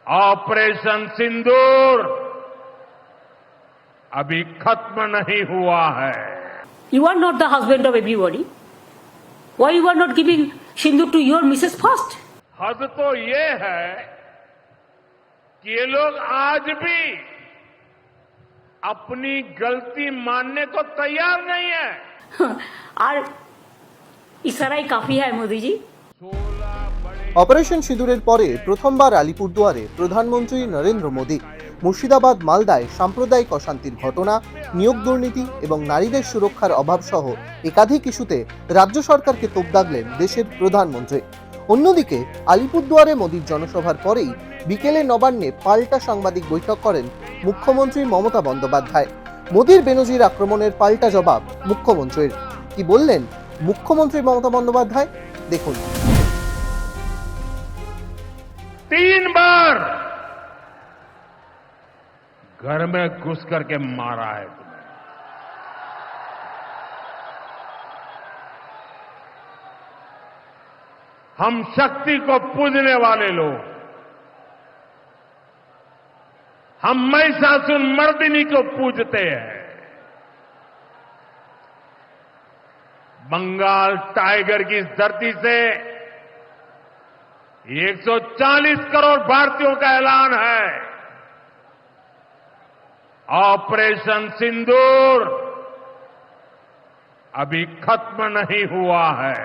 Operation सिंदूर अभी खत्म नहीं हुआ है। You are not the husband of everybody. Why you are not giving sindoor to your Mrs. first? हद तो ये है कि ये लोग आज भी अपनी गलती मानने को तैयार नहीं है। और इशाराई काफी है मोदी जी। অপারেশন সিঁদুরের পরে প্রথমবার আলিপুরদুয়ারে প্রধানমন্ত্রী নরেন্দ্র মোদী মুর্শিদাবাদ মালদায় সাম্প্রদায়িক অশান্তির ঘটনা, নিয়োগ দুর্নীতি এবং নারীদের সুরক্ষার অভাব সহ একাধিক ইস্যুতে রাজ্য সরকারকে তোপ দাগলেন দেশের প্রধানমন্ত্রী। অন্যদিকে আলিপুরদুয়ারে মোদীর জনসভার পরেই বিকেলে নবান্নে পাল্টা সাংবাদিক বৈঠক করেন মুখ্যমন্ত্রী মমতা বন্দ্যোপাধ্যায়। মোদীর বেনজির আক্রমণের পাল্টা জবাব মুখ্যমন্ত্রীর। কি বললেন মুখ্যমন্ত্রী মমতা বন্দ্যোপাধ্যায় দেখুন। 3 बार घर में घुस करके मारा है तुम्हें। हम शक्ति को पूजने वाले लोग, हम महिषासुर मर्दिनी को पूजते हैं। बंगाल टाइगर की इस धरती से 140 करोड़ भारतीयों का ऐलान है। ऑपरेशन सिंदूर अभी खत्म नहीं हुआ है।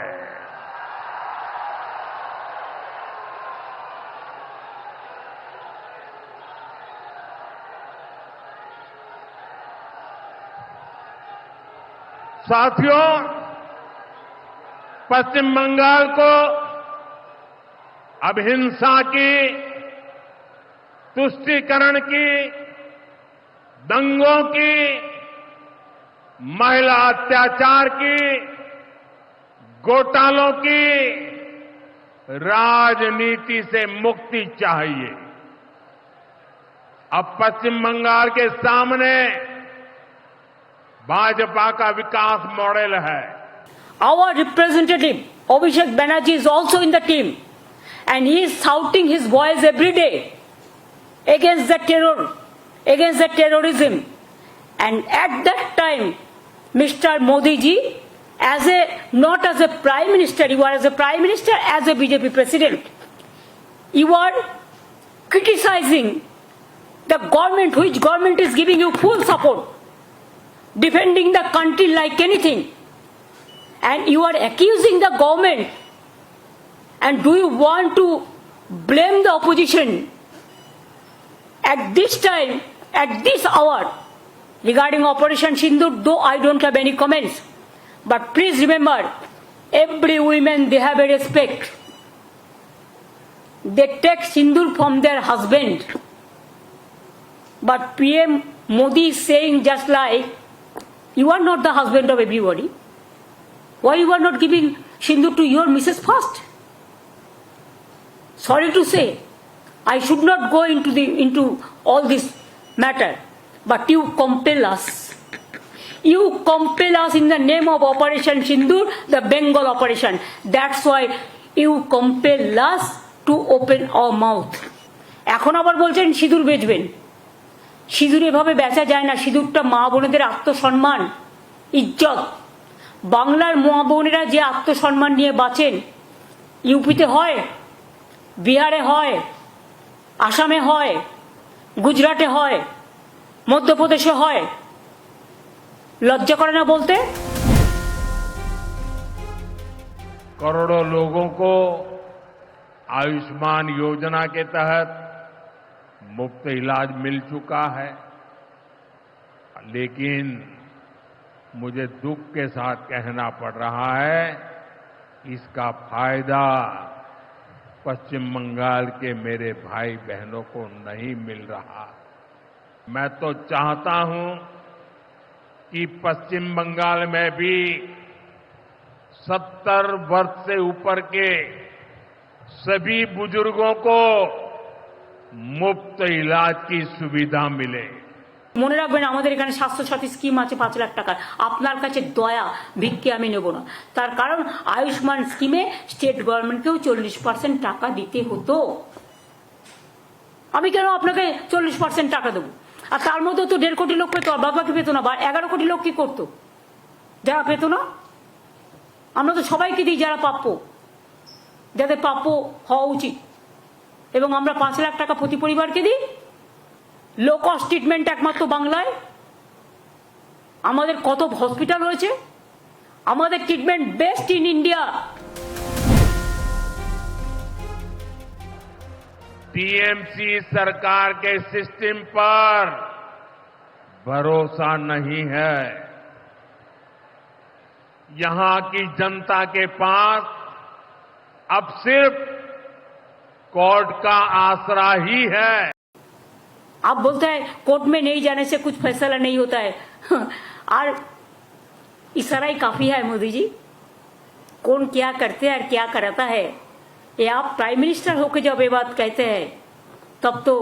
साथियों, पश्चिम बंगाल को अब हिंसा की, तुष्टीकरण की, दंगों की, महिला अत्याचार की, घोटालों की राजनीति से मुक्ति चाहिए। अब पश्चिम बंगाल के सामने भाजपा का विकास मॉडल है। Our representative Abhishek Banerjee is also in the team, and he is shouting his voice every day against the terror, against the terrorism. And at that time, Mr. Modi ji, not as a prime minister, you are as a prime minister, as a BJP president, you are criticizing the government, which government is giving you full support, defending the country like anything, and you are accusing the government. And do you want to blame the opposition at this time, at this hour, regarding Operation Sindoor? Though I don't have any comments, but please remember, every woman, they have a respect. They take Sindoor from their husband. But PM Modi is saying just like, you are not the husband of everybody. Why you are not giving Sindoor to your Mrs. first? Sorry to say, I should not go into all this matter, but you compel us. You compel us in the name of Operation Sindoor, the Bengal operation. That's why you compel us to open our mouth. এখন আবার বলছেন সিঁদুর বেচবেন। সিঁদুর এভাবে বেচা যায় না। সিঁদুরটা মা বোনেদের আত্মসম্মান, ইজ্জত। বাংলার মা বোনেরা যে আত্মসম্মান নিয়ে বাঁচেন, ইউপিতে হয়, বিহারে হয়, আসামে হয়, গুজরাটে হয়, মধ্যপ্রদেশে হয়। লজ্জা করে না বলতে? करोड़ों लोगों को आयुष्मान योजना के तहत मुफ्त इलाज मिल चुका है, लेकिन मुझे दुख के साथ कहना पड़ रहा है, इसका फायदा पश्चिम बंगाल के मेरे भाई बहनों को नहीं मिल रहा। मैं तो चाहता हूं कि पश्चिम बंगाल में भी 70 वर्ष से ऊपर के सभी बुजुर्गों को मुफ्त इलाज की सुविधा मिले। মনে রাখবেন, আমাদের এখানে স্বাস্থ্যসাথী স্কিম আছে 5 লাখ টাকার। আপনার কাছে দয়া ভিক্ষে আমি নেব না। তার কারণ আয়ুষ্মান স্কিমে স্টেট গভর্নমেন্টকেও 40% টাকা দিতে হতো। আমি কেন আপনাকে 40% টাকা দেবো? আর তার মধ্যে তো 1.5 কোটি লোক পেতো, আর বাদ বাকি পেতো না, বা 11 কোটি লোক কি করতো যারা পেতো না? আমরা তো সবাইকে দিই যারা প্রাপ্য, যাদের প্রাপ্য হওয়া উচিত, এবং আমরা 5 লাখ টাকা প্রতি পরিবারকে দিই। লো কস্ট ট্রিটমেন্ট একমাত্র বাংলায়। আমাদের কত হসপিটাল রয়েছে, আমাদের treatment best in India. TMC सरकार के सिस्टम पर भरोसा नहीं है। यहां की जनता के पास अब सिर्फ कोर्ट का आसरा ही है। आप बोलते हैं कोर्ट में नहीं जाने से कुछ फैसला नहीं होता है और इशारा ही काफी है मोदी जी। कौन क्या करते हैं और क्या कराता है, ये आप प्राइम मिनिस्टर होकर जब ये बात कहते हैं तब तो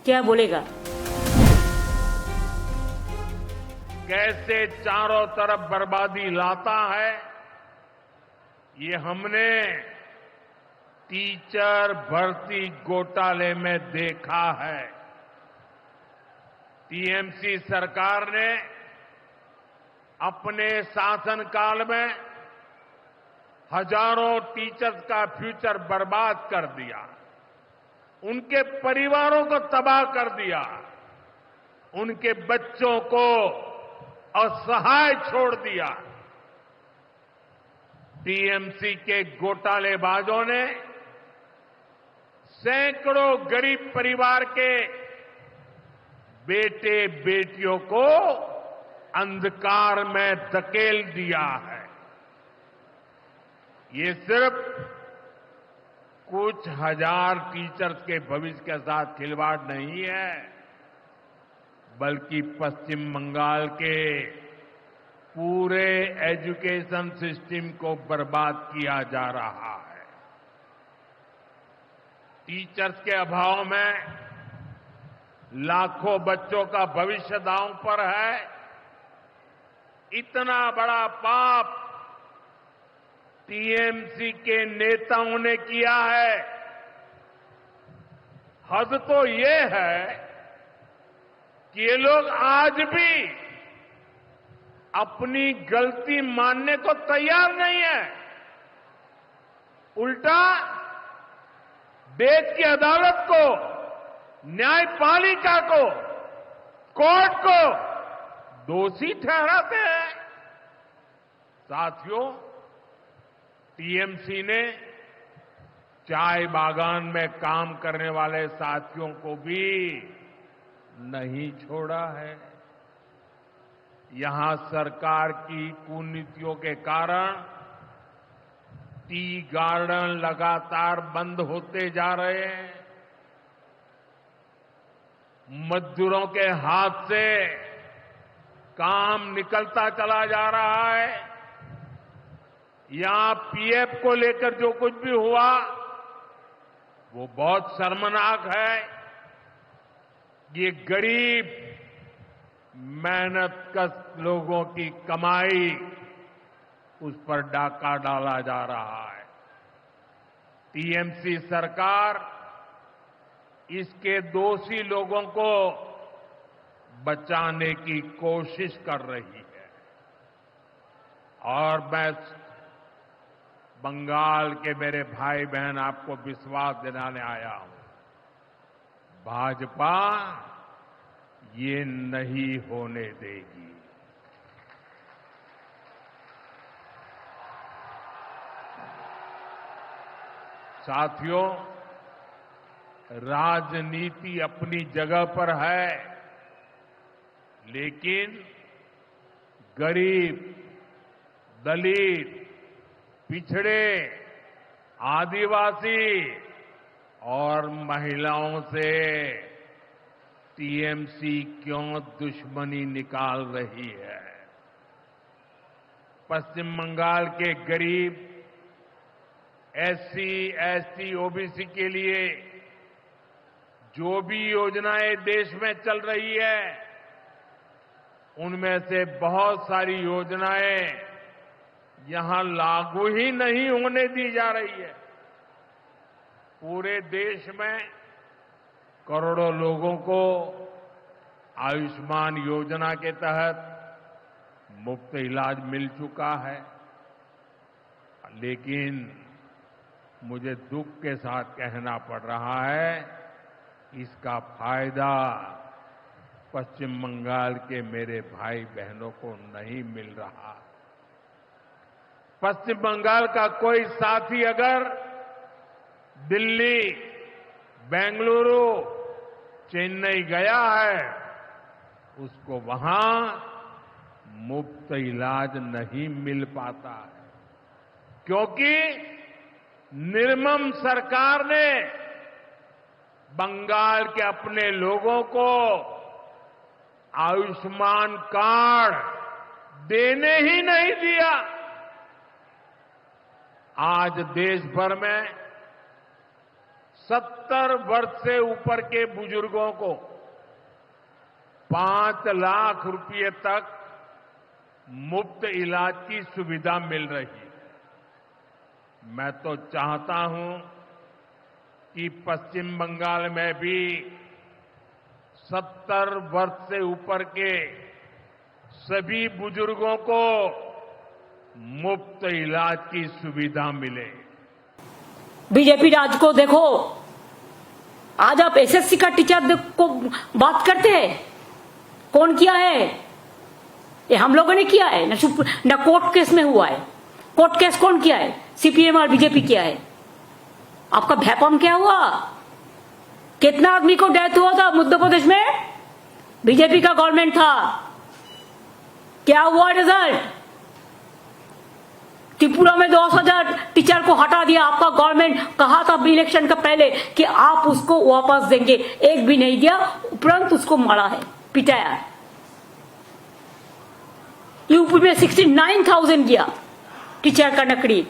क्या बोलेगा। कैसे चारों तरफ बर्बादी लाता है, ये हमने टीचर भर्ती घोटाले में देखा है। टीएमसी सरकार ने अपने शासनकाल में हजारों टीचर्स का फ्यूचर बर्बाद कर दिया, उनके परिवारों को तबाह कर दिया, उनके बच्चों को असहाय छोड़ दिया। टीएमसी के घोटालेबाजों ने सैकड़ों गरीब परिवार के बेटे बेटियों को अंधकार में धकेल दिया है। ये सिर्फ कुछ हजार टीचर्स के भविष्य के साथ खिलवाड़ नहीं है, बल्कि पश्चिम बंगाल के पूरे एजुकेशन सिस्टम को बर्बाद किया जा रहा है। टीचर्स के अभाव में लाखों बच्चों का भविष्य दांव पर है। इतना बड़ा पाप टीएमसी के नेताओं ने किया है। हद तो ये है कि ये लोग आज भी अपनी गलती मानने को तैयार नहीं है। उल्टा देश की अदालत को, न्यायपालिका को, कोर्ट को दोषी ठहराते हैं। साथियों, टीएमसी ने चाय बागान में काम करने वाले साथियों को भी नहीं छोड़ा है। यहां सरकार की कुनीतियों के कारण टी गार्डन लगातार बंद होते जा रहे हैं। मजदूरों के हाथ से काम निकलता चला जा रहा है। यहां पीएफ को लेकर जो कुछ भी हुआ वो बहुत शर्मनाक है। ये गरीब मेहनतकश लोगों की कमाई, उस पर डाका डाला जा रहा है। टीएमसी सरकार इसके दोषी लोगों को बचाने की कोशिश कर रही है। और मैं बंगाल के मेरे भाई बहन आपको विश्वास दिलाने आया हूं, भाजपा ये नहीं होने देगी। साथियों, राजनीति अपनी जगह पर है, लेकिन गरीब, दलित, पिछड़े, आदिवासी और महिलाओं से टीएमसी क्यों दुश्मनी निकाल रही है? पश्चिम बंगाल के गरीब, एससी, एसटी, ओबीसी के लिए जो भी योजनाएं देश में चल रही है, उनमें से बहुत सारी योजनाएं यहां लागू ही नहीं होने दी जा रही है। पूरे देश में करोड़ों लोगों को आयुष्मान योजना के तहत मुफ्त इलाज मिल चुका है, लेकिन मुझे दुख के साथ कहना पड़ रहा है, इसका फायदा पश्चिम बंगाल के मेरे भाई बहनों को नहीं मिल रहा। पश्चिम बंगाल का कोई साथी अगर दिल्ली, बेंगलुरु, चेन्नई गया है, उसको वहां मुफ्त इलाज नहीं मिल पाता है, क्योंकि निर्मम सरकार ने बंगाल के अपने लोगों को आयुष्मान कार्ड देने ही नहीं दिया। आज देश भर में 70 वर्ष से ऊपर के बुजुर्गों को 5 लाख रुपए तक मुफ्त इलाज की सुविधा मिल रही है। मैं तो चाहता हूं कि पश्चिम बंगाल में भी 70 वर्ष से ऊपर के सभी बुजुर्गों को मुफ्त इलाज की सुविधा मिले। बीजेपी राज को देखो, आज आप एसएससी का टीचर को बात करते हैं, कौन किया है? ये हम लोगों ने किया है ना कोर्ट केस में हुआ है। कोर्ट केस कौन किया है? सीपीएम और बीजेपी किया है। आपका भैपम क्या हुआ? कितना आदमी को डेथ हुआ था मध्य प्रदेश में? बीजेपी का गवर्नमेंट था। क्या हुआ रिजल्ट? त्रिपुरा में 10,000 टीचर को हटा दिया आपका गवर्नमेंट। कहा था इलेक्शन का पहले कि आप उसको वापस देंगे, एक भी नहीं दिया, उपरांत उसको मारा है, पिटाया है। यूपी में 69,000 किया टीचर का नकड़ी।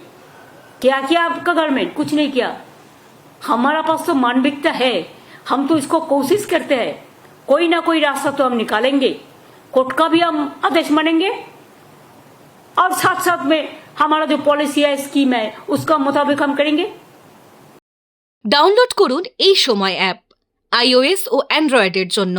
क्या किया आपका गवर्नमेंट? कुछ नहीं किया। हमारा पास तो मानविकता है, हम तो इसको कोशिश करते हैं, कोई ना कोई रास्ता तो हम निकालेंगे। कोर्ट का भी हम आदेश मानेंगे और साथ साथ में हमारा जो पॉलिसी है, स्कीम है, उसका मुताबिक हम करेंगे। ডাউনলোড করুন এই সময় অ্যাপ iOS ও অ্যান্ড্রয়েডের জন্য।